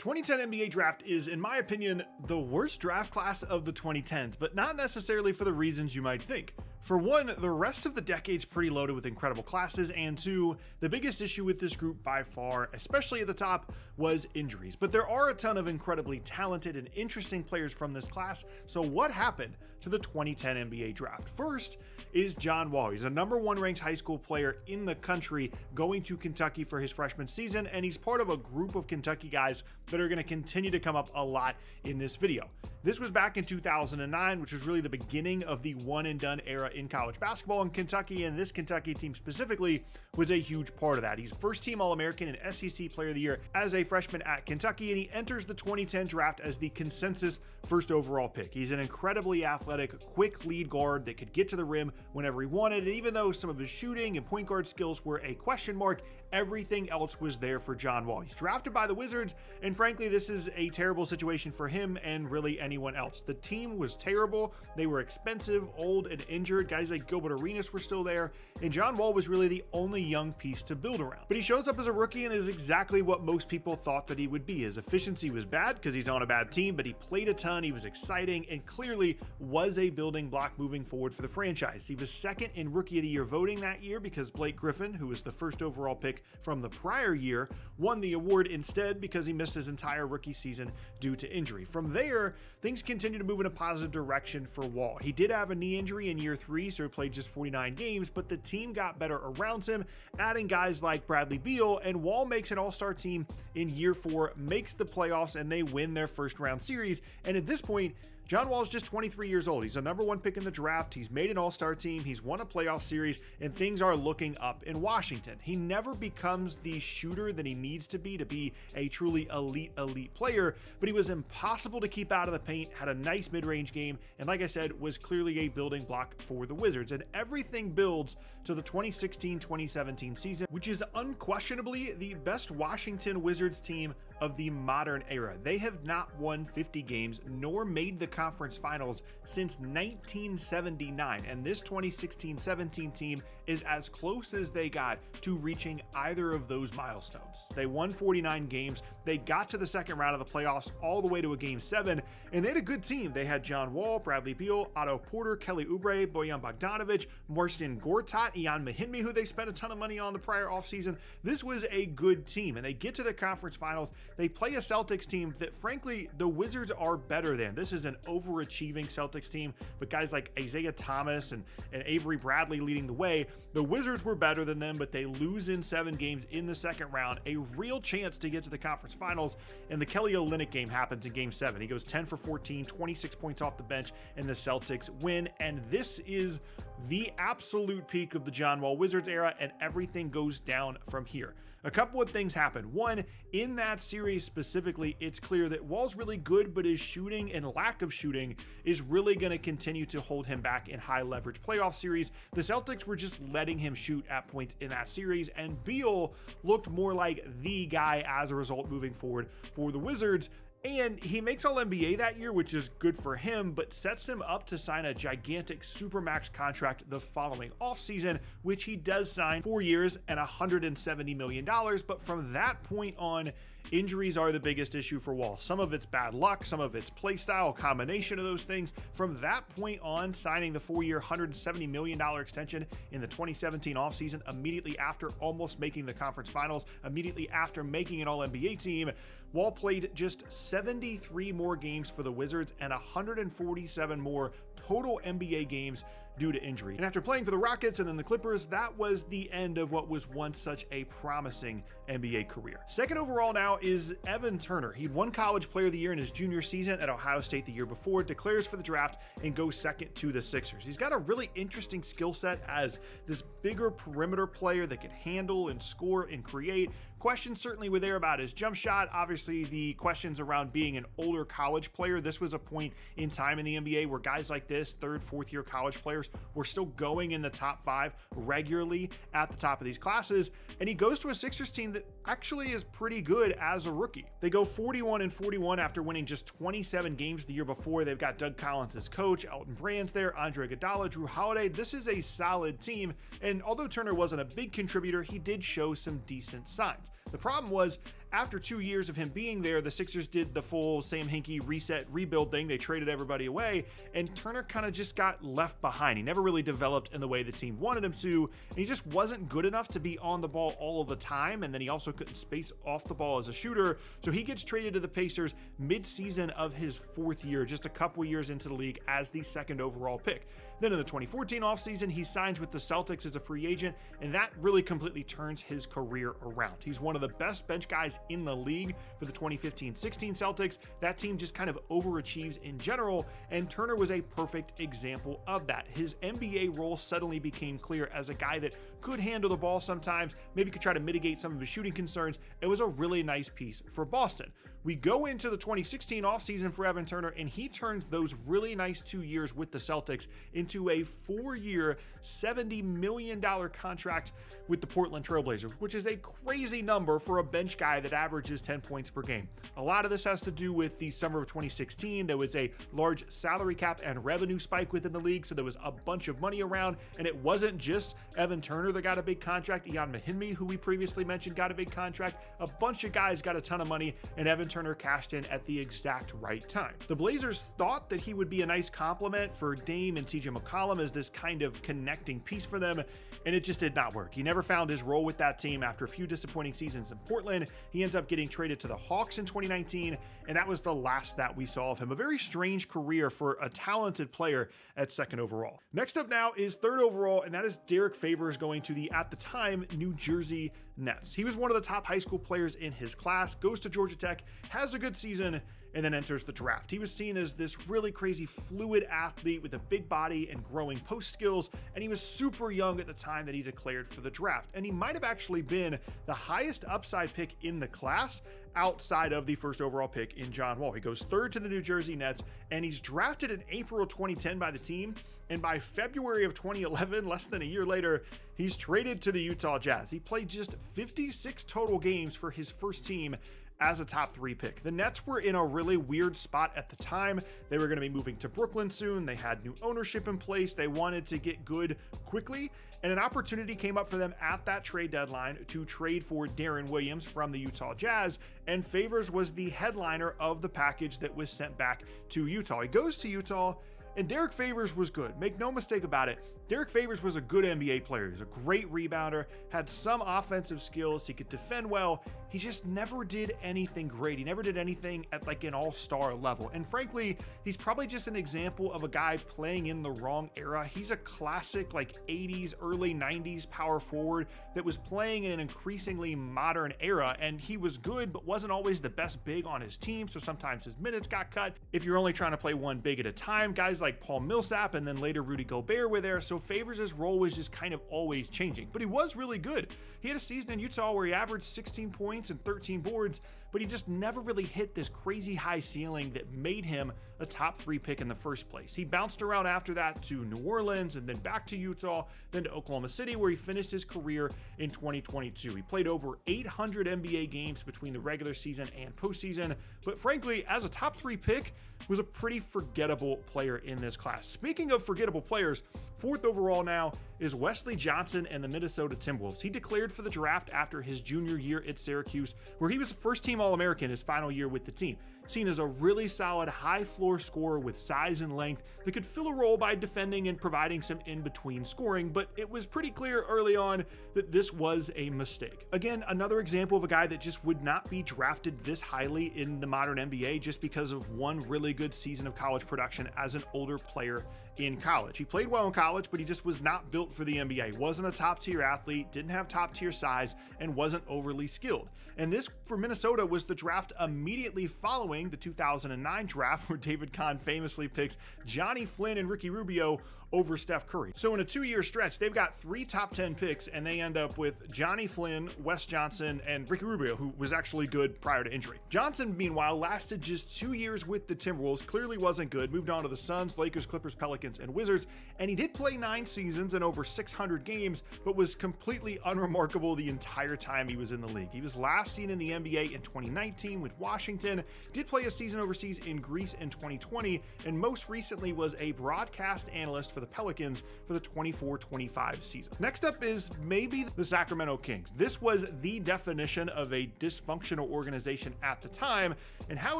2010 NBA draft is, in my opinion, the worst draft class of the 2010s, but not necessarily for the reasons you might think. For one, the rest of the decade's pretty loaded with incredible classes, and two, the biggest issue with this group by far, especially at the top, was injuries. But there are a ton of incredibly talented and interesting players from this class, so what happened to the 2010 NBA draft? First is John Wall. He's a #1 ranked high school player in the country going to Kentucky for his freshman season, and he's part of a group of Kentucky guys that are going to continue to come up a lot in this video. This was back in 2009, which was really the beginning of the one and done era in college basketball in Kentucky, and this Kentucky team specifically was a huge part of that. He's first team All-American and SEC Player of the Year as a freshman at Kentucky, and he enters the 2010 draft as the consensus first overall pick. He's an incredibly athletic, quick lead guard that could get to the rim whenever he wanted, and even though some of his shooting and point guard skills were a question mark, everything else was there for John Wall. He's drafted by the Wizards, and frankly, this is a terrible situation for him and really anyone else. The team was terrible. They were expensive, old, and injured. Guys like Gilbert Arenas were still there, and John Wall was really the only young piece to build around. But he shows up as a rookie and is exactly what most people thought that he would be. His efficiency was bad because he's on a bad team, but he played a ton, he was exciting, and clearly was a building block moving forward for the franchise. He was second in Rookie of the Year voting that year because Blake Griffin, who was the first overall pick from the prior year, won the award instead because he missed his entire rookie season due to injury. From there, things continued to move in a positive direction for Wall. He did have a knee injury in year 3, so he played just 49 games, but the team got better around him, adding guys like Bradley Beal, and Wall makes an all-star team in year 4, makes the playoffs, and they win their first round series. And at this point, John Wall is just 23 years old. He's a #1 pick in the draft. He's made an all-star team. He's won a playoff series, and things are looking up in Washington. He never becomes the shooter that he needs to be a truly elite player, but he was impossible to keep out of the paint, had a nice mid-range game, and like I said, was clearly a building block for the Wizards. And everything builds to the 2016-2017 season, which is unquestionably the best Washington Wizards team of the modern era. They have not won 50 games, nor made the conference finals since 1979, and this 2016-17 team is as close as they got to reaching either of those milestones. They won 49 games, they got to the second round of the playoffs all the way to a game 7, and they had a good team. They had John Wall, Bradley Beal, Otto Porter, Kelly Oubre, Bojan Bogdanovic, Marcin Gortat, Ian Mahinmi, who they spent a ton of money on the prior offseason. This was a good team, and they get to the conference finals. They play a Celtics team that, frankly, the Wizards are better than. This is an overachieving Celtics team, but guys like Isaiah Thomas and Avery Bradley leading the way. The Wizards were better than them, but they lose in 7 games in the second round, a real chance to get to the conference finals, and the Kelly Olynyk game happens in game 7. He goes 10 for 14, 26 points off the bench, and the Celtics win, and this is the absolute peak of the John Wall Wizards era, and everything goes down from here. A couple of things happen. One, in that series specifically, it's clear that Wall's really good, but his shooting and lack of shooting is really going to continue to hold him back in high leverage playoff series. The Celtics were just letting him shoot at points in that series, and Beal looked more like the guy as a result moving forward for the Wizards. And he makes All-NBA that year, which is good for him, but sets him up to sign a gigantic Supermax contract the following offseason, which he does sign 4 years and $170 million. But from that point on, injuries are the biggest issue for Wall. Some of it's bad luck, some of it's play style, a combination of those things. From that point on, signing the 4-year, $170 million extension in the 2017 offseason, immediately after almost making the conference finals, immediately after making an All-NBA team, Wall played just 73 more games for the Wizards and 147 more total NBA games due to injury. And after playing for the Rockets and then the Clippers, that was the end of what was once such a promising NBA career. Second overall now is Evan Turner. He'd won College Player of the Year in his junior season at Ohio State the year before, declares for the draft, and goes second to the Sixers. He's got a really interesting skill set as this bigger perimeter player that can handle and score and create. Questions certainly were there about his jump shot. Obviously, the questions around being an older college player. This was a point in time in the NBA where guys like this, 3rd, 4th year college players, were still going in the top 5 regularly at the top of these classes. And he goes to a Sixers team that actually is pretty good as a rookie. They go 41-41 after winning just 27 games the year before. They've got Doug Collins as coach, Elton Brand's there, Andre Iguodala, Drew Holiday. This is a solid team. And although Turner wasn't a big contributor, he did show some decent signs. The problem was, after 2 years of him being there, the Sixers did the full Sam Hinkie reset rebuild thing. They traded everybody away, and Turner kind of just got left behind. He never really developed in the way the team wanted him to, and he just wasn't good enough to be on the ball all of the time, and then he also couldn't space off the ball as a shooter, so he gets traded to the Pacers mid-season of his 4th year, just a couple years into the league as the 2nd overall pick. Then in the 2014 offseason, he signs with the Celtics as a free agent, and that really completely turns his career around. He's one of the best bench guys in the league for the 2015-16 Celtics. That team just kind of overachieves in general, and Turner was a perfect example of that. His NBA role suddenly became clear as a guy that could handle the ball sometimes, maybe could try to mitigate some of his shooting concerns. It was a really nice piece for Boston. We go into the 2016 offseason for Evan Turner, and he turns those really nice 2 years with the Celtics into a 4-year, $70 million contract with the Portland Trailblazers, which is a crazy number for a bench guy that averages 10 points per game. A lot of this has to do with the summer of 2016. There was a large salary cap and revenue spike within the league, so there was a bunch of money around, and it wasn't just Evan Turner that got a big contract. Ian Mahinmi, who we previously mentioned, got a big contract. A bunch of guys got a ton of money, and Evan Turner cashed in at the exact right time. The Blazers thought that he would be a nice complement for Dame and TJ McCollum as this kind of connecting piece for them, and it just did not work. He never found his role with that team. After a few disappointing seasons in Portland, he ends up getting traded to the Hawks in 2019, and that was the last that we saw of him. A very strange career for a talented player at 2nd overall. Next up now is 3rd overall, and that is Derrick Favors going to the, at the time, New Jersey Nets. He was one of the top high school players in his class, goes to Georgia Tech, has a good season, and then enters the draft. He was seen as this really crazy fluid athlete with a big body and growing post skills, and he was super young at the time that he declared for the draft. And he might have actually been the highest upside pick in the class outside of the 1st overall pick in John Wall. He goes 3rd to the New Jersey Nets, and he's drafted in April of 2010 by the team, and by February of 2011, less than a year later, he's traded to the Utah Jazz. He played just 56 total games for his first team as a top 3 pick. The Nets were in a really weird spot at the time. They were going to be moving to Brooklyn soon. They had new ownership in place. They wanted to get good quickly, and an opportunity came up for them at that trade deadline to trade for Deron Williams from the Utah Jazz, and Favors was the headliner of the package that was sent back to Utah. He goes to Utah, and Derrick Favors was good. Make no mistake about it. Derrick Favors was a good NBA player. He was a great rebounder, had some offensive skills, he could defend well. He just never did anything great. He never did anything at like an all-star level. And frankly, he's probably just an example of a guy playing in the wrong era. He's a classic like 80s, early 90s power forward that was playing in an increasingly modern era, and he was good but wasn't always the best big on his team, so sometimes his minutes got cut. If you're only trying to play one big at a time, guys like Paul Millsap and then later Rudy Gobert were there, so Favors' role was just kind of always changing, but he was really good. He had a season in Utah where he averaged 16 points and 13 boards, but he just never really hit this crazy high ceiling that made him a top 3 pick in the first place. He bounced around after that to New Orleans and then back to Utah, then to Oklahoma City, where he finished his career in 2022. He played over 800 NBA games between the regular season and postseason, but frankly, as a top 3 pick, was a pretty forgettable player in this class. Speaking of forgettable players, 4th overall now is Wesley Johnson and the Minnesota Timberwolves. He declared for the draft after his junior year at Syracuse, where he was a first-team All-American his final year with the team. Seen as a really solid high-floor scorer with size and length that could fill a role by defending and providing some in-between scoring, but it was pretty clear early on that this was a mistake. Again, another example of a guy that just would not be drafted this highly in the modern NBA just because of one really good season of college production as an older player in college. He played well in college, but he just was not built for the NBA. He wasn't a top-tier athlete, didn't have top-tier size, and wasn't overly skilled. And this, for Minnesota, was the draft immediately following the 2009 draft, where David Kahn famously picks Johnny Flynn and Ricky Rubio over Steph Curry. So in a 2-year stretch, they've got 3 top 10 picks, and they end up with Johnny Flynn, Wes Johnson, and Ricky Rubio, who was actually good prior to injury. Johnson, meanwhile, lasted just 2 years with the Timberwolves, clearly wasn't good, moved on to the Suns, Lakers, Clippers, Pelicans, and Wizards, and he did play 9 seasons and over 600 games, but was completely unremarkable the entire time he was in the league. He was last scene in the NBA in 2019 with Washington, did play a season overseas in Greece in 2020, and most recently was a broadcast analyst for the Pelicans for the 24-25 season. Next up is maybe the Sacramento Kings. This was the definition of a dysfunctional organization at the time, and how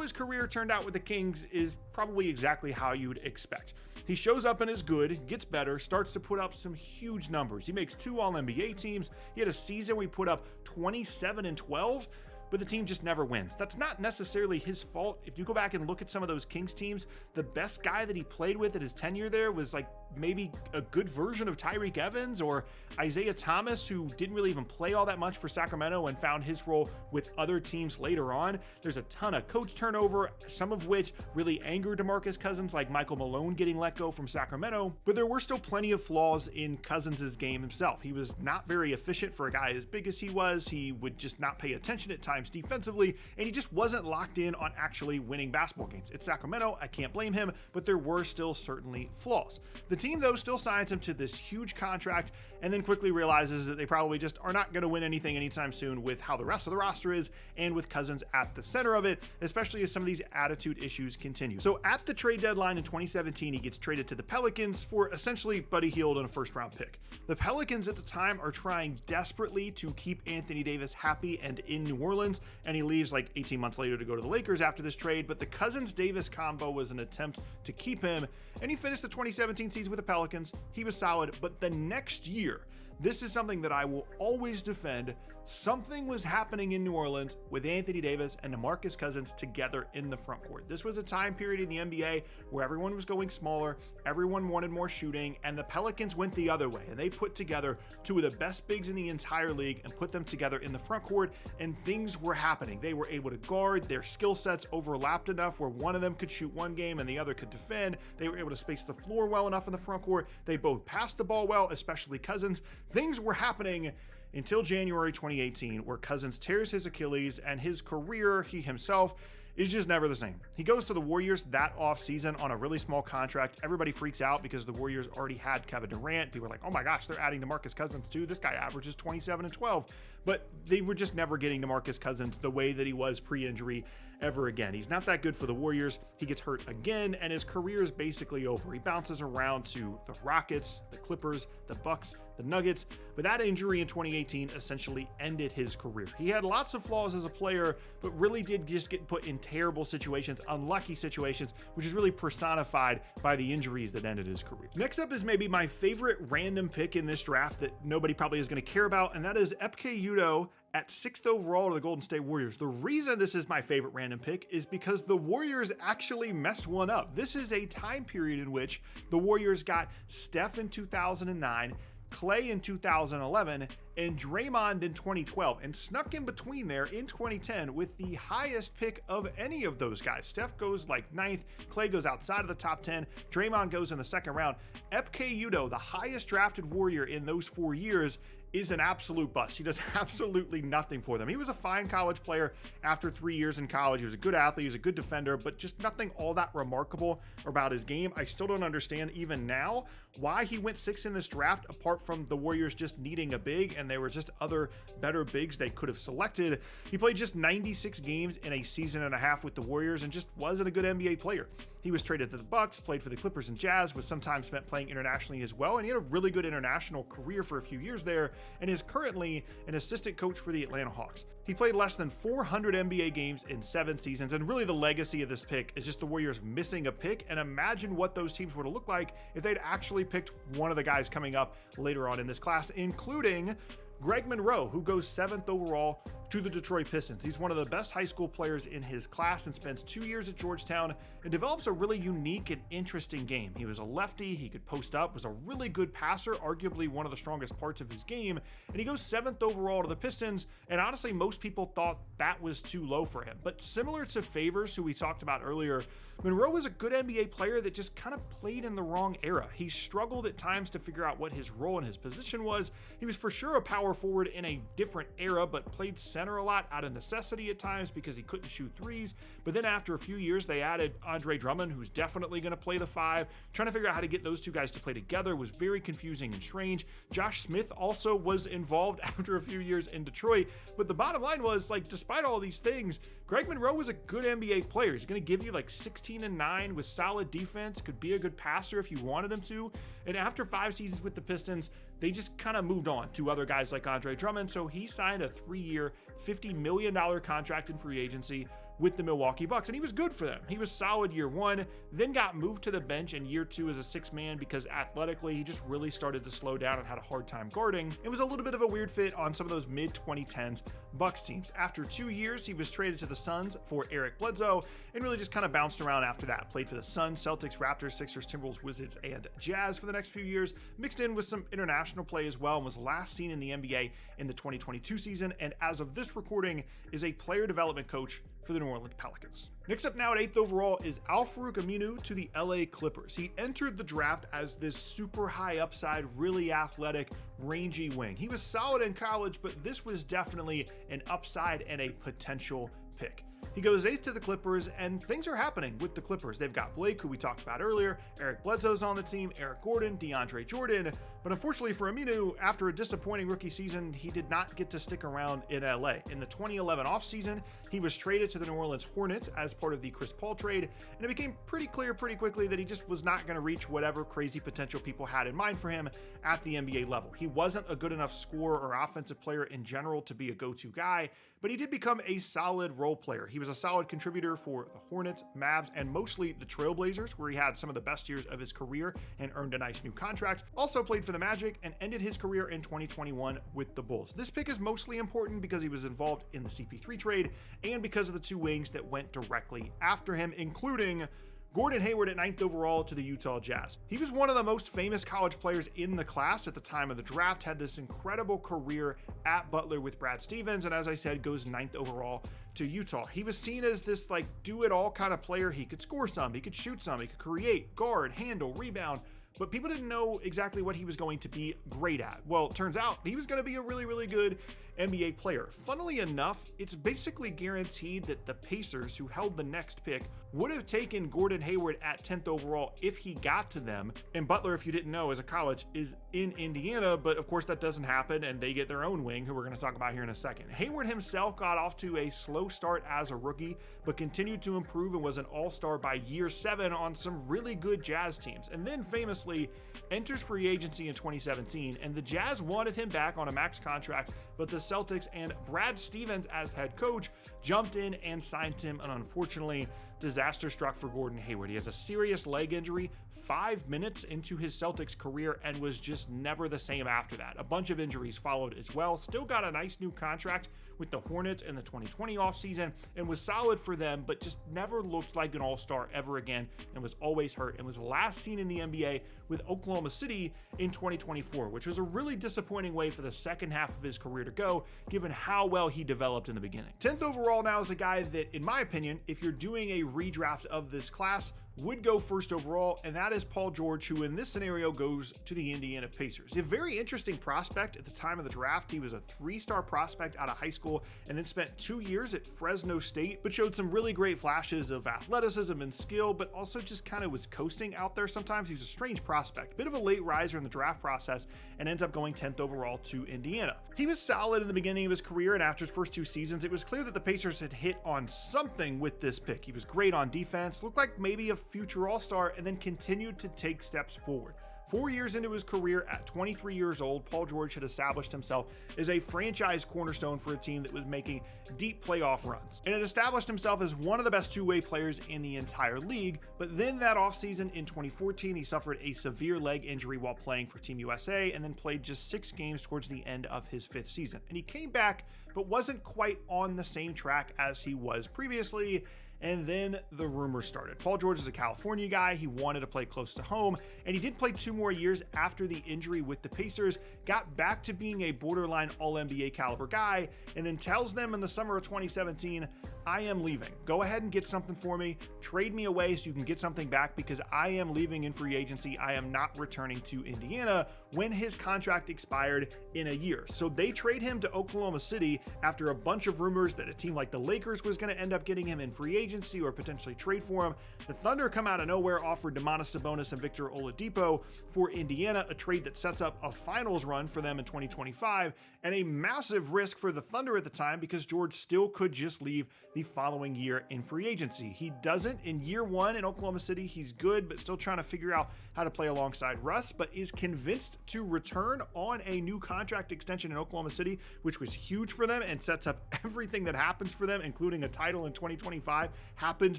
his career turned out with the Kings is probably exactly how you'd expect. He shows up and is good, gets better, starts to put up some huge numbers. He makes 2 All-NBA teams. He had a season where he put up 27-12, but the team just never wins. That's not necessarily his fault. If you go back and look at some of those Kings teams, the best guy that he played with at his tenure there was like maybe a good version of Tyreke Evans or Isaiah Thomas, who didn't really even play all that much for Sacramento and found his role with other teams later on. There's a ton of coach turnover, some of which really angered DeMarcus Cousins, like Michael Malone getting let go from Sacramento, but there were still plenty of flaws in Cousins' game himself. He was not very efficient for a guy as big as he was. He would just not pay attention at times defensively, and he just wasn't locked in on actually winning basketball games. It's Sacramento, I can't blame him, but there were still certainly flaws. The team, though, still signs him to this huge contract and then quickly realizes that they probably just are not going to win anything anytime soon with how the rest of the roster is and with Cousins at the center of it, especially as some of these attitude issues continue. So at the trade deadline in 2017, he gets traded to the Pelicans for essentially Buddy Hield and a first-round pick. The Pelicans at the time are trying desperately to keep Anthony Davis happy and in New Orleans, and he leaves like 18 months later to go to the Lakers after this trade, but the Cousins-Davis combo was an attempt to keep him, and he finished the 2017 season with the Pelicans. He was solid, but the next year, this is something that I will always defend. Something was happening in New Orleans with Anthony Davis and DeMarcus Cousins together in the front court. This was a time period in the NBA where everyone was going smaller, everyone wanted more shooting, and the Pelicans went the other way, and they put together 2 of the best bigs in the entire league and put them together in the front court, and things were happening. They were able to guard, their skill sets overlapped enough where one of them could shoot one game and the other could defend. They were able to space the floor well enough in the front court. They both passed the ball well, especially Cousins. Things were happening until January 2018, where Cousins tears his Achilles and his career, he himself, is just never the same. He goes to the Warriors that offseason on a really small contract. Everybody freaks out because the Warriors already had Kevin Durant. People are like, oh my gosh, they're adding DeMarcus Cousins too. This guy averages 27-12. But they were just never getting DeMarcus Cousins the way that he was pre-injury ever again. He's not that good for the Warriors. He gets hurt again, and his career is basically over. He bounces around to the Rockets, the Clippers, the Bucks, the Nuggets, but that injury in 2018 essentially ended his career. He had lots of flaws as a player, but really did just get put in terrible situations, unlucky situations, which is really personified by the injuries that ended his career. Next up is maybe my favorite random pick in this draft that nobody probably is going to care about, and that is Ekpe Udoh at 6th overall to the Golden State Warriors. The reason this is my favorite random pick is because the Warriors actually messed one up. This is a time period in which the Warriors got Steph in 2009, Clay in 2011, and Draymond in 2012, and snuck in between there in 2010 with the highest pick of any of those guys. Steph goes like 9th, Clay goes outside of the top 10, Draymond goes in the 2nd round. Ekpe Udoh, the highest drafted Warrior in those 4 years, is an absolute bust. He does absolutely nothing for them. He was a fine college player after 3 years in college. He was a good athlete, he was a good defender, but just nothing all that remarkable about his game. I still don't understand even now why he went 6th in this draft, apart from the Warriors just needing a big, and there were just other better bigs they could have selected. He played just 96 games in a season and a half with the Warriors and just wasn't a good NBA player. He was traded to the Bucks, played for the Clippers and Jazz, with some time spent playing internationally as well, and he had a really good international career for a few years there, and is currently an assistant coach for the Atlanta Hawks. He played less than 400 NBA games in 7 seasons, and really the legacy of this pick is just the Warriors missing a pick, and imagine what those teams would have looked like if they'd actually picked one of the guys coming up later on in this class, including Greg Monroe, who goes 7th overall to the Detroit Pistons. He's one of the best high school players in his class and spends 2 years at Georgetown and develops a really unique and interesting game. He was a lefty, he could post up, was a really good passer, arguably one of the strongest parts of his game, and he goes 7th overall to the Pistons, and honestly, most people thought that was too low for him. But similar to Favors, who we talked about earlier, Monroe was a good NBA player that just kind of played in the wrong era. He struggled at times to figure out what his role and his position was. He was for sure a power forward in a different era, but played center center a lot out of necessity at times because he couldn't shoot threes. But then after a few years, they added Andre Drummond, who's definitely going to play the 5. Trying to figure out how to get those two guys to play together was very confusing and strange. Josh Smith also was involved after a few years in Detroit. But the bottom line was, like, despite all these things, Greg Monroe was a good NBA player. He's going to give you like 16 and 9 with solid defense, could be a good passer if you wanted him to. And after 5 seasons with the Pistons, they just kind of moved on to other guys like Andre Drummond. So he signed a 3-year, $50 million contract in free agency with the Milwaukee Bucks, and he was good for them. He was solid year 1, then got moved to the bench in year 2 as a 6th man because athletically he just really started to slow down and had a hard time guarding. It was a little bit of a weird fit on some of those mid-2010s Bucks teams. After 2 years, he was traded to the Suns for Eric Bledsoe and really just kind of bounced around after that. Played for the Suns, Celtics, Raptors, Sixers, Timberwolves, Wizards, and Jazz for the next few years, mixed in with some international play as well, and was last seen in the NBA in the 2022 season, and as of this recording is a player development coach for the New Orleans Pelicans. Next up now at 8th overall is Al-Farouq Aminu to the LA Clippers. He entered the draft as this super high upside, really athletic, rangy wing. He was solid in college, but this was definitely an upside and a potential pick. He goes 8th to the Clippers, and things are happening with the Clippers. They've got Blake, who we talked about earlier, Eric Bledsoe's on the team, Eric Gordon, DeAndre Jordan, but unfortunately for Aminu, after a disappointing rookie season, he did not get to stick around in LA. In the 2011 offseason, he was traded to the New Orleans Hornets as part of the Chris Paul trade, and it became pretty clear pretty quickly that he just was not going to reach whatever crazy potential people had in mind for him at the NBA level. He wasn't a good enough scorer or offensive player in general to be a go-to guy, but he did become a solid role player. He was a solid contributor for the Hornets, Mavs, and mostly the Trailblazers, where he had some of the best years of his career and earned a nice new contract. Also played for the Magic and ended his career in 2021 with the Bulls. This pick is mostly important because he was involved in the CP3 trade and because of the 2 wings that went directly after him, including Gordon Hayward at 9th overall to the Utah Jazz. He was one of the most famous college players in the class at the time of the draft, had this incredible career at Butler with Brad Stevens, and as I said, goes 9th overall to Utah. He was seen as this like do-it-all kind of player. He could score some, he could shoot some, he could create, guard, handle, rebound, but people didn't know exactly what he was going to be great at. Well, it turns out he was going to be a really, really good NBA player. Funnily enough, it's basically guaranteed that the Pacers, who held the next pick, would have taken Gordon Hayward at 10th overall if he got to them. And Butler, if you didn't know, as a college, is in Indiana, but of course that doesn't happen, and they get their own wing, who we're going to talk about here in a second. Hayward himself got off to a slow start as a rookie, but continued to improve and was an all-star by year 7 on some really good Jazz teams. And then famously enters free agency in 2017, and the Jazz wanted him back on a max contract, but the Celtics and Brad Stevens as head coach jumped in and signed him, and unfortunately, disaster struck for Gordon Hayward. He has a serious leg injury 5 minutes into his Celtics career and was just never the same after that. A bunch of injuries followed as well. Still got a nice new contract with the Hornets in the 2020 offseason and was solid for them, but just never looked like an all-star ever again and was always hurt, and was last seen in the NBA with Oklahoma City in 2024, which was a really disappointing way for the second half of his career to go, given how well he developed in the beginning. 10th overall now is a guy that, in my opinion, if you're doing a redraft of this class, would go 1st overall, and that is Paul George, who in this scenario goes to the Indiana Pacers. A very interesting prospect at the time of the draft. He was a 3-star prospect out of high school and then spent 2 years at Fresno State, but showed some really great flashes of athleticism and skill, but also just kind of was coasting out there sometimes. He was a strange prospect, bit of a late riser in the draft process, and ends up going 10th overall to Indiana. He was solid in the beginning of his career, and after his first 2 seasons, it was clear that the Pacers had hit on something with this pick. He was great on defense, looked like maybe a future all-star, and then continued to take steps forward. 4 years into his career at 23 years old, Paul George had established himself as a franchise cornerstone for a team that was making deep playoff runs, and had established himself as one of the best two-way players in the entire league. But then that offseason in 2014, he suffered a severe leg injury while playing for Team USA, and then played just 6 games towards the end of his 5th season. And he came back, but wasn't quite on the same track as he was previously. And then the rumors started. Paul George is a California guy. He wanted to play close to home, and he did play 2 more years after the injury with the Pacers, got back to being a borderline All-NBA caliber guy, and then tells them in the summer of 2017, I am leaving. Go ahead and get something for me. Trade me away so you can get something back, because I am leaving in free agency. I am not returning to Indiana when his contract expired in a year. So they trade him to Oklahoma City after a bunch of rumors that a team like the Lakers was going to end up getting him in free agency or potentially trade for him. The Thunder come out of nowhere, offered Domantas Sabonis and Victor Oladipo for Indiana, a trade that sets up a finals run for them in 2025, and a massive risk for the Thunder at the time because George still could just leave the following year in free agency. He doesn't in year one in Oklahoma City. He's good, but still trying to figure out how to play alongside Russ, but is convinced to return on a new contract extension in Oklahoma City, which was huge for them and sets up everything that happens for them, including a title in 2025, happens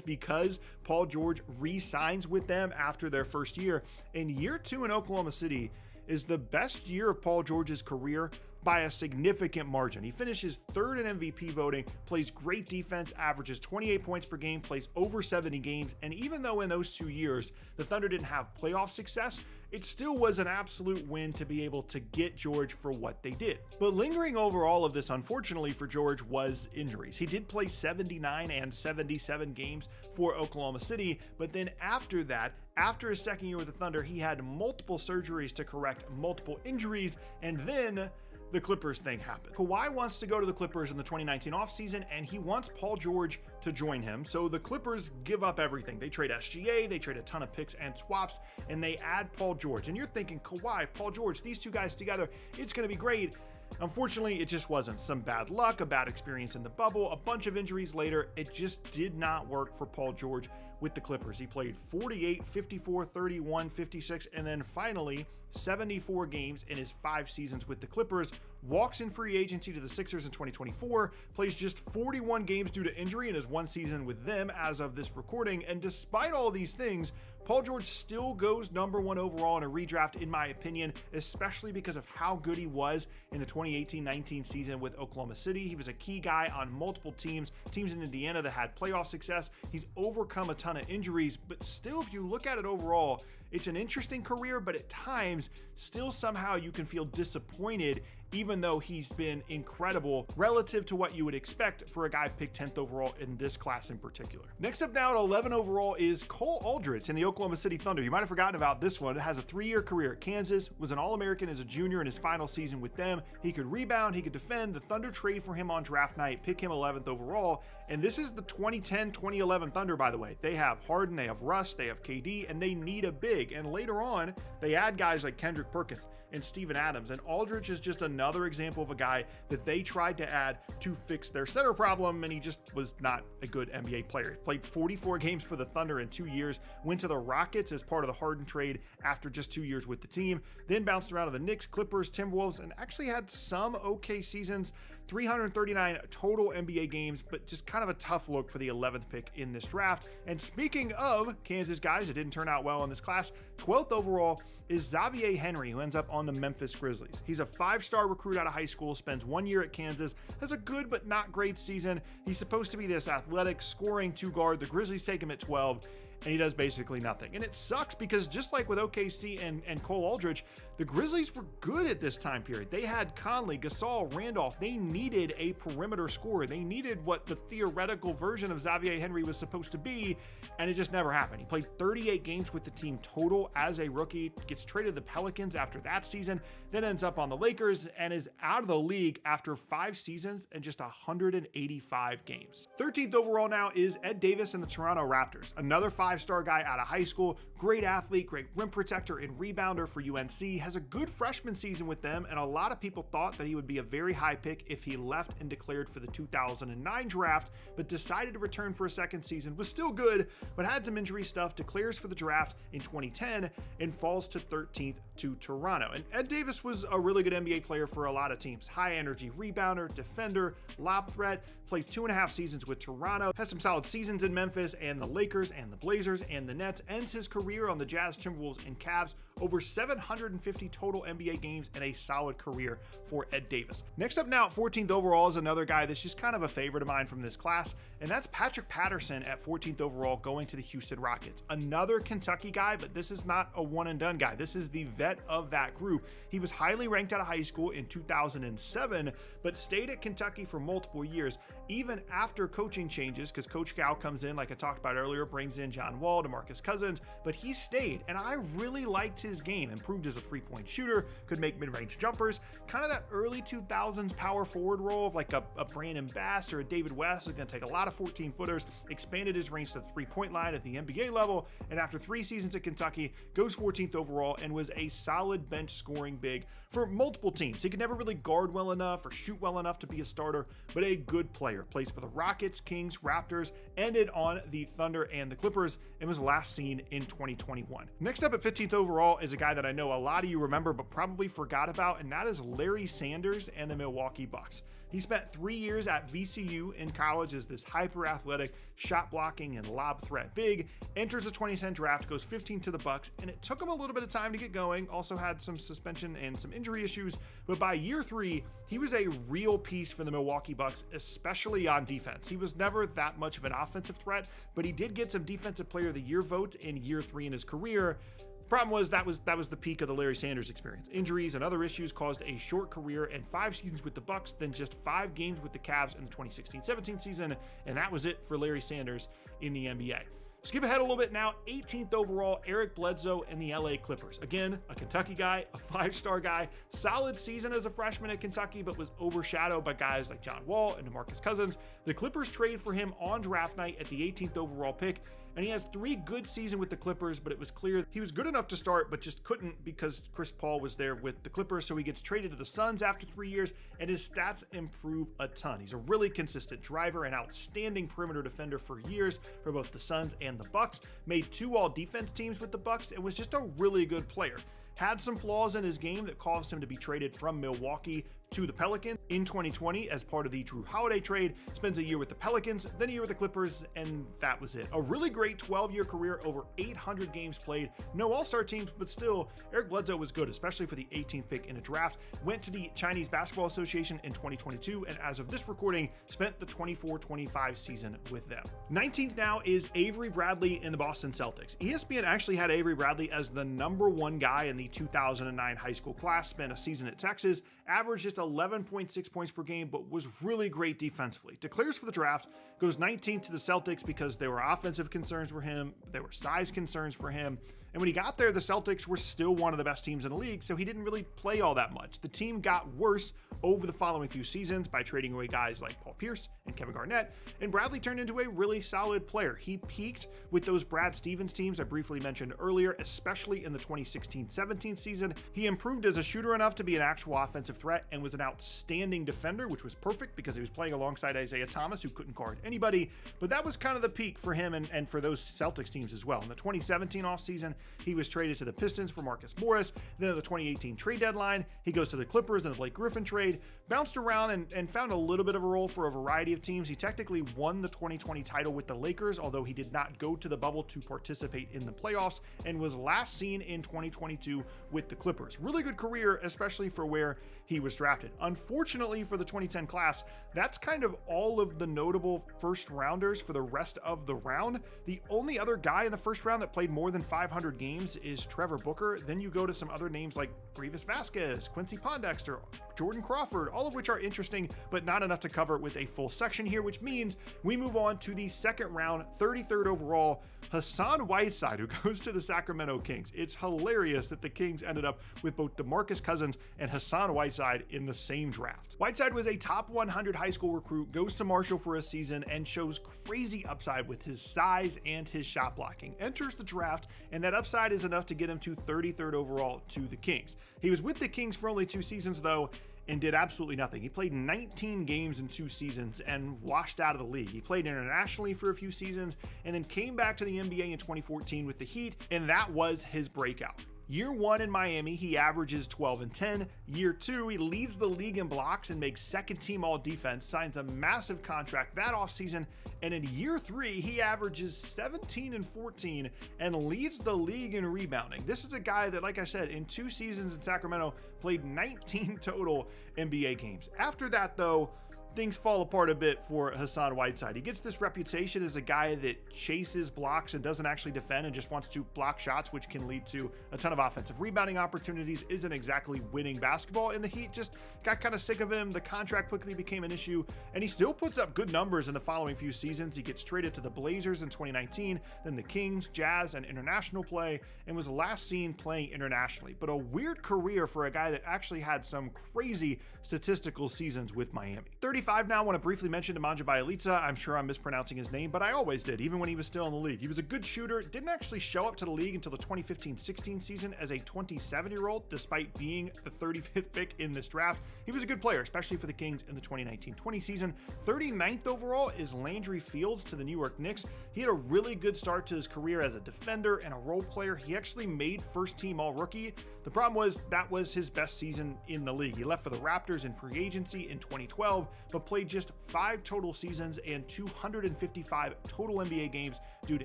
because Paul George re-signs with them after their first year. And year two in Oklahoma City is the best year of Paul George's career by a significant margin. He finishes third in MVP voting, plays great defense, averages 28 points per game, plays over 70 games, and even though in those 2 years the Thunder didn't have playoff success, it still was an absolute win to be able to get George for what they did. But lingering over all of this, unfortunately for George, was injuries. He did play 79 and 77 games for Oklahoma City, but then after that, after his second year with the Thunder, he had multiple surgeries to correct multiple injuries, and then the Clippers thing happened. Kawhi wants to go to the Clippers in the 2019 offseason, and he wants Paul George to join him. So the Clippers give up everything. They trade SGA, they trade a ton of picks and swaps, and they add Paul George. And you're thinking, Kawhi, Paul George, these two guys together, it's going to be great. Unfortunately, it just wasn't. Some bad luck, a bad experience in the bubble, a bunch of injuries later. It just did not work for Paul George with the Clippers. He played 48, 54, 31, 56, and then finally 74 games in his 5 seasons with the Clippers, walks in free agency to the Sixers in 2024, plays just 41 games due to injury in his 1 season with them as of this recording, and despite all these things, Paul George still goes number 1 overall in a redraft, in my opinion, especially because of how good he was in the 2018-19 season with Oklahoma City. He was a key guy on multiple teams in Indiana that had playoff success. He's overcome a ton of injuries, but still, if you look at it overall, it's an interesting career, but at times, still somehow you can feel disappointed, even though he's been incredible relative to what you would expect for a guy picked 10th overall in this class in particular. Next up now at 11 overall is Cole Aldrich in the Oklahoma City Thunder. You might have forgotten about this one. It has a 3-year career at Kansas, was an All-American as a junior in his final season with them. He could rebound, he could defend. The Thunder trade for him on draft night, pick him 11th overall. And this is the 2010-2011 Thunder, by the way. They have Harden, they have Russ, they have KD, and they need a big. And later on, they add guys like Kendrick Perkins and Steven Adams. And Aldrich is just another example of a guy that they tried to add to fix their center problem, and he just was not a good NBA player. He played 44 games for the Thunder in 2 years, went to the Rockets as part of the Harden trade after just 2 years with the team, then bounced around to the Knicks, Clippers, Timberwolves, and actually had some okay seasons. 339 total NBA games, but just kind of a tough look for the 11th pick in this draft. And speaking of Kansas guys that didn't turn out well in this class, 12th overall is Xavier Henry, who ends up on the Memphis Grizzlies. He's a 5-star recruit out of high school, spends 1 year at Kansas, has a good but not great season. He's supposed to be this athletic, scoring 2 guard. The Grizzlies take him at 12, and he does basically nothing. And it sucks because just like with OKC and Cole Aldrich, the Grizzlies were good at this time period. They had Conley, Gasol, Randolph. They needed a perimeter scorer. They needed what the theoretical version of Xavier Henry was supposed to be, and it just never happened. He played 38 games with the team total as a rookie, gets traded to the Pelicans after that season, then ends up on the Lakers and is out of the league after 5 seasons and just 185 games. 13th overall now is Ed Davis in the Toronto Raptors. Another 5-star guy out of high school, great athlete, great rim protector and rebounder for UNC, has a good freshman season with them, and a lot of people thought that he would be a very high pick if he left and declared for the 2009 draft, but decided to return for a second season, was still good, but had some injury stuff, declares for the draft in 2010, and falls to 13th to Toronto. And Ed Davis was a really good NBA player for a lot of teams. High energy rebounder, defender, lob threat, played 2.5 seasons with Toronto, has some solid seasons in Memphis and the Lakers and the Blazers and the Nets, ends his career on the Jazz, Timberwolves, and Cavs, over 750 total NBA games, and a solid career for Ed Davis. Next up now, 14th overall, is another guy that's just kind of a favorite of mine from this class, and that's Patrick Patterson at 14th overall, going to the Houston Rockets. Another Kentucky guy, but this is not a one and done guy. This is the vet of that group. He was highly ranked out of high school in 2007, but stayed at Kentucky for multiple years, even after coaching changes, because Coach Cal comes in, like I talked about earlier, brings in John Wall, DeMarcus Cousins, but he stayed, and I really liked his game. Improved as a three-point shooter, could make mid-range jumpers, kind of that early 2000s power forward role of like a Brandon Bass or a David West, who's going to take a lot of 14-footers, expanded his range to the three-point line at the NBA level, and after 3 seasons at Kentucky, goes 14th overall and was a solid bench scoring big for multiple teams. He could never really guard well enough or shoot well enough to be a starter, but a good player. Plays for the Rockets, Kings, Raptors, ended on the Thunder and the Clippers, and was last seen in 2021. Next up at 15th overall is a guy that I know a lot of you remember but probably forgot about, and that is Larry Sanders and the Milwaukee Bucks. He spent 3 years at VCU in college as this hyper-athletic, shot-blocking, and lob-threat big, enters the 2010 draft, goes 15 to the Bucks, and it took him a little bit of time to get going, also had some suspension and some injury issues, but by year 3, he was a real piece for the Milwaukee Bucks, especially on defense. He was never that much of an offensive threat, but he did get some Defensive Player of the Year votes in year 3 in his career. Problem was that was the peak of the Larry Sanders experience. Injuries and other issues caused a short career and 5 seasons with the Bucks, then just 5 games with the Cavs in the 2016-17 season, and that was it for Larry Sanders in the NBA. Skip ahead a little bit now, 18th overall, Eric Bledsoe and the LA Clippers. Again, a Kentucky guy, a 5-star guy, solid season as a freshman at Kentucky, but was overshadowed by guys like John Wall and DeMarcus Cousins. The Clippers trade for him on draft night at the 18th overall pick, and he has 3 good seasons with the Clippers, but it was clear he was good enough to start, but just couldn't because Chris Paul was there with the Clippers, so he gets traded to the Suns after 3 years, and his stats improve a ton. He's a really consistent driver and outstanding perimeter defender for years for both the Suns and the Bucks, made 2 all-defense teams with the Bucks, and was just a really good player. Had some flaws in his game that caused him to be traded from Milwaukee to the Pelicans in 2020 as part of the Drew Holiday trade, spends a year with the Pelicans, then a year with the Clippers, and that was it. A really great 12-year career, over 800 games played, no all-star teams, but still, Eric Bledsoe was good, especially for the 18th pick in a draft. Went to the Chinese Basketball Association in 2022, and as of this recording, spent the 24-25 season with them. 19th now is Avery Bradley in the Boston Celtics. ESPN actually had Avery Bradley as the #1 guy in the 2009 high school class, spent a season at Texas, averaged just 11.6 points per game, but was really great defensively. Declares for the draft, goes 19th to the Celtics because there were offensive concerns for him, there were size concerns for him, and when he got there, the Celtics were still one of the best teams in the league, so he didn't really play all that much. The team got worse over the following few seasons by trading away guys like Paul Pierce and Kevin Garnett, and Bradley turned into a really solid player. He peaked with those Brad Stevens teams I briefly mentioned earlier, especially in the 2016-17 season. He improved as a shooter enough to be an actual offensive threat and was an outstanding defender, which was perfect because he was playing alongside Isaiah Thomas, who couldn't guard anybody, but that was kind of the peak for him and for those Celtics teams as well. In the 2017 offseason, he was traded to the Pistons for Marcus Morris. Then at the 2018 trade deadline, he goes to the Clippers in the Blake Griffin trade, bounced around and found a little bit of a role for a variety of teams. He technically won the 2020 title with the Lakers, although he did not go to the bubble to participate in the playoffs, and was last seen in 2022 with the Clippers. Really good career, especially for where he was drafted. Unfortunately for the 2010 class, that's kind of all of the notable first rounders for the rest of the round. The only other guy in the first round that played more than 500 games is Trevor Booker. Then you go to some other names like Grievous Vasquez, Quincy Pondexter, Jordan Crawford, all of which are interesting, but not enough to cover with a full section here, which means we move on to the second round, 33rd overall, Hassan Whiteside, who goes to the Sacramento Kings. It's hilarious that the Kings ended up with both DeMarcus Cousins and Hassan Whiteside in the same draft. Whiteside was a top 100 high school recruit, goes to Marshall for a season, and shows crazy upside with his size and his shot blocking. Enters the draft, and that upside is enough to get him to 33rd overall to the Kings. He was with the Kings for only 2 seasons, though, and did absolutely nothing. He played 19 games in 2 seasons and washed out of the league. He played internationally for a few seasons and then came back to the NBA in 2014 with the Heat, and that was his breakout. Year 1 in Miami, he averages 12 and 10. Year 2, he leads the league in blocks and makes second team all defense, signs a massive contract that offseason. And in year 3, he averages 17 and 14 and leads the league in rebounding. This is a guy that, like I said, in 2 seasons in Sacramento, played 19 total NBA games. After that, though, things fall apart a bit for Hassan Whiteside. He gets this reputation as a guy that chases blocks and doesn't actually defend and just wants to block shots, which can lead to a ton of offensive rebounding opportunities. Isn't exactly winning basketball, and the Heat just got kind of sick of him. The contract quickly became an issue, and he still puts up good numbers in the following few seasons. He gets traded to the Blazers in 2019, then the Kings, Jazz, and international play, and was last seen playing internationally. But a weird career for a guy that actually had some crazy statistical seasons with Miami. 35 now, I want to briefly mention Nemanja Bjelica. I'm sure I'm mispronouncing his name, but I always did, even when he was still in the league. He was a good shooter, didn't actually show up to the league until the 2015-16 season as a 27-year-old, despite being the 35th pick in this draft. He was a good player, especially for the Kings in the 2019-20 season. 39th overall is Landry Fields to the New York Knicks. He had a really good start to his career as a defender and a role player. He actually made first team all-rookie. The problem was that was his best season in the league. He left for the Raptors in free agency in 2012, but played just 5 total seasons and 255 total NBA games due to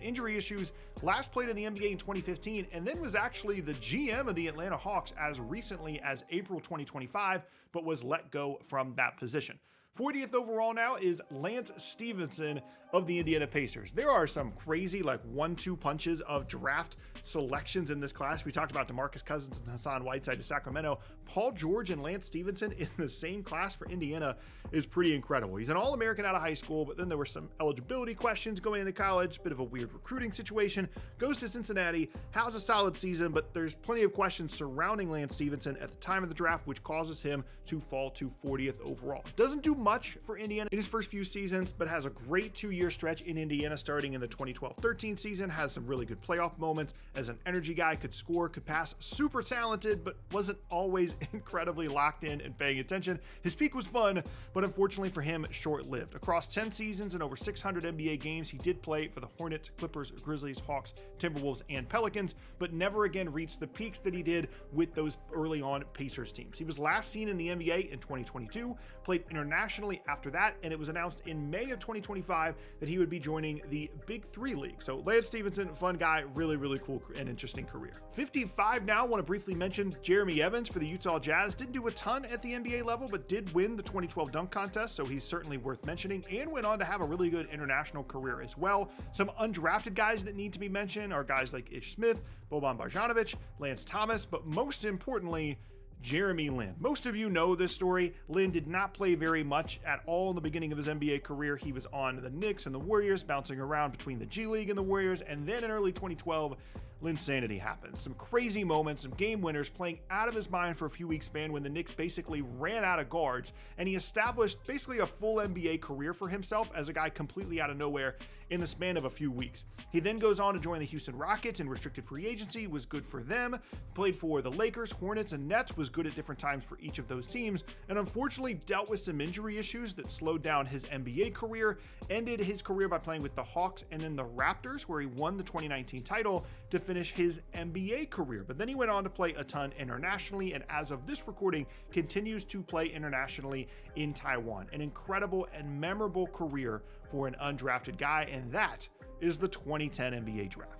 injury issues. Last played in the NBA in 2015, and then was actually the GM of the Atlanta Hawks as recently as April 2025, but was let go from that position. 40th overall now is Lance Stephenson of the Indiana Pacers. There are some crazy like 1-2 punches of draft selections in this class. We talked about DeMarcus Cousins and Hassan Whiteside to Sacramento. Paul George and Lance Stephenson in the same class for Indiana is pretty incredible. He's an All-American out of high school, but then there were some eligibility questions going into college, bit of a weird recruiting situation, goes to Cincinnati, has a solid season, but there's plenty of questions surrounding Lance Stephenson at the time of the draft, which causes him to fall to 40th overall. Doesn't do much for Indiana in his first few seasons, but has a great 2-year stretch in Indiana starting in the 2012-13 season, has some really good playoff moments as an energy guy, could score, could pass, super talented, but wasn't always incredibly locked in and paying attention. His peak was fun, but unfortunately for him, short-lived. Across 10 seasons and over 600 NBA games, he did play for the Hornets, Clippers, Grizzlies, Hawks, Timberwolves, and Pelicans, but never again reached the peaks that he did with those early on Pacers teams. He was last seen in the NBA in 2022, played internationally after that, and it was announced in May of 2025 that he would be joining the Big 3 League. So Lance Stephenson, fun guy, really cool and interesting career. 55 now, want to briefly mention Jeremy Evans for the Utah Jazz. Didn't do a ton at the NBA level, but did win the 2012 dunk contest, so he's certainly worth mentioning, and went on to have a really good international career as well. Some undrafted guys that need to be mentioned are guys like Ish Smith, Boban Bogdanovic, Lance Thomas, but most importantly, Jeremy Lin. Most of you know this story. Lin did not play very much at all in the beginning of his NBA career. He was on the Knicks and the Warriors, bouncing around between the G League and the Warriors, and then in early 2012, Linsanity happened. Some crazy moments, some game winners, playing out of his mind for a few weeks span when the Knicks basically ran out of guards, and he established basically a full NBA career for himself as a guy completely out of nowhere in the span of a few weeks. He then goes on to join the Houston Rockets in restricted free agency, was good for them, played for the Lakers, Hornets, and Nets, was good at different times for each of those teams, and unfortunately dealt with some injury issues that slowed down his NBA career, ended his career by playing with the Hawks and then the Raptors, where he won the 2019 title to finish his NBA career. But then he went on to play a ton internationally, and as of this recording, continues to play internationally in Taiwan. An incredible and memorable career for an undrafted guy, and that is the 2010 NBA draft.